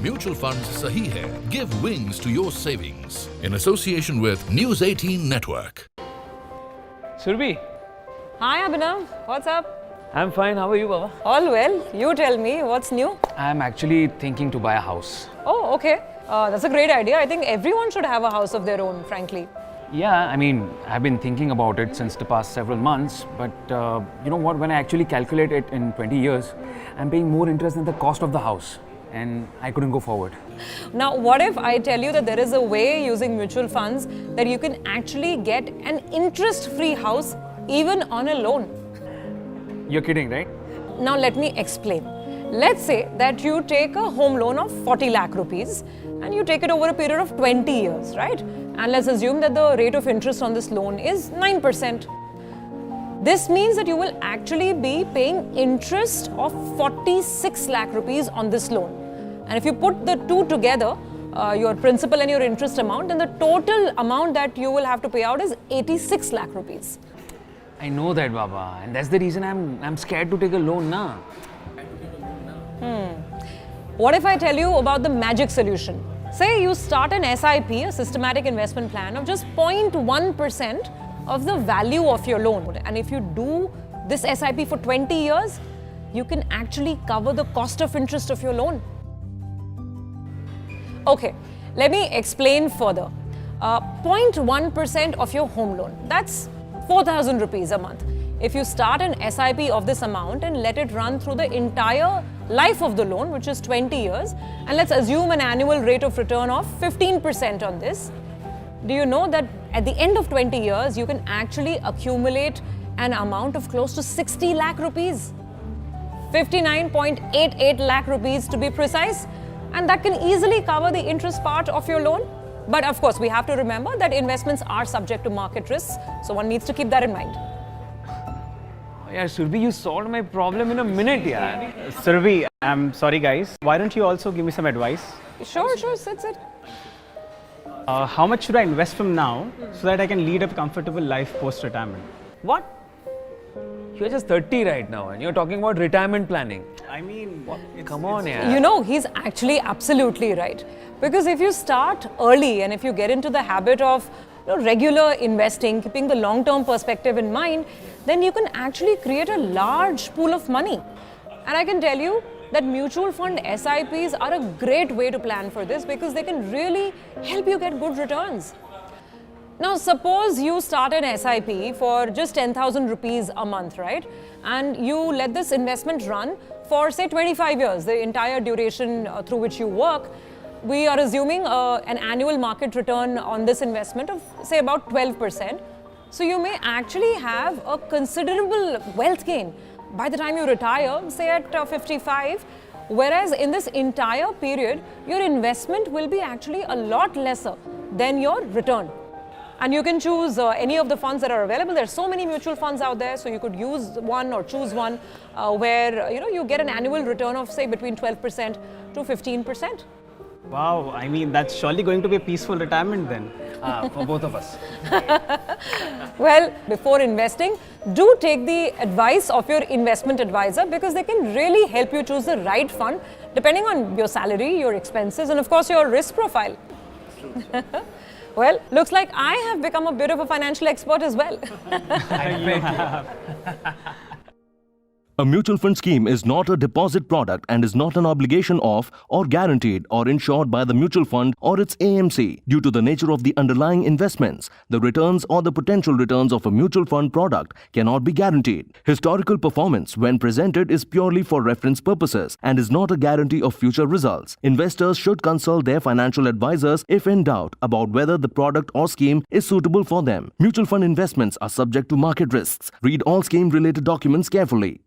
Mutual funds sahi hai. Give wings to your savings. In association with News 18 Network. Surbi, Hi Abhinav, what's up? I'm fine. How are you, Baba? All well. You tell me, what's new? I'm actually thinking to buy a house. Oh, okay. That's a great idea. I think everyone should have a house of their own, frankly. Yeah, I mean, I've been thinking about it since the past several months, but you know what? When I actually calculate it in 20 years, I'm paying more interest than the cost of the house, and I couldn't go forward. Now, what if I tell you that there is a way using mutual funds that you can actually get an interest-free house even on a loan? You're kidding, right? Now, let me explain. Let's say that you take a home loan of 40 lakh rupees and you take it over a period of 20 years, right? And let's assume that the rate of interest on this loan is 9%. This means that you will actually be paying interest of 46 lakh rupees on this loan. And if you put the two together, your principal and your interest amount, then the total amount that you will have to pay out is 86 lakh rupees. I know that, Baba, and that's the reason I'm scared to take a loan now. What if I tell you about the magic solution? Say you start an SIP, a systematic investment plan of just 0.1% of the value of your loan. And if you do this SIP for 20 years, you can actually cover the cost of interest of your loan. Okay, let me explain further. 0.1% of your home loan, that's 4,000 rupees a month. If you start an SIP of this amount and let it run through the entire life of the loan, which is 20 years, and let's assume an annual rate of return of 15% on this, do you know that at the end of 20 years, you can actually accumulate an amount of close to 60 lakh rupees? 59.88 lakh rupees to be precise, and that can easily cover the interest part of your loan. But of course, we have to remember that investments are subject to market risks, so one needs to keep that in mind. Yeah, Surbi, you solved my problem in a minute, yeah. Survi, I'm sorry guys. Why don't you also give me some advice? Sure, sit. How much should I invest from now so that I can lead a comfortable life post-retirement? What? You're just 30 right now, and you're talking about retirement planning. I mean, Come on, yeah. You know, he's actually absolutely right. Because if you start early and if you get into the habit of regular investing, keeping the long-term perspective in mind, then you can actually create a large pool of money. And I can tell you that mutual fund SIPs are a great way to plan for this because they can really help you get good returns. Now, suppose you start an SIP for just 10,000 rupees a month, right? And you let this investment run for, say, 25 years, the entire duration through which you work. We are assuming an annual market return on this investment of, say, about 12%. So you may actually have a considerable wealth gain by the time you retire, say at 55, whereas in this entire period, your investment will be actually a lot lesser than your return. And you can choose any of the funds that are available. There are so many mutual funds out there, so you could use one or choose one where you get an annual return of, say, between 12% to 15%. wow, I mean, that's surely going to be a peaceful retirement then. For both of us. Well, before investing, do take the advice of your investment advisor because they can really help you choose the right fund depending on your salary, your expenses, and of course your risk profile. Well, looks like I have become a bit of a financial expert as well. A mutual fund scheme is not a deposit product and is not an obligation of or guaranteed or insured by the mutual fund or its AMC. Due to the nature of the underlying investments, the returns or the potential returns of a mutual fund product cannot be guaranteed. Historical performance when presented is purely for reference purposes and is not a guarantee of future results. Investors should consult their financial advisors if in doubt about whether the product or scheme is suitable for them. Mutual fund investments are subject to market risks. Read all scheme-related documents carefully.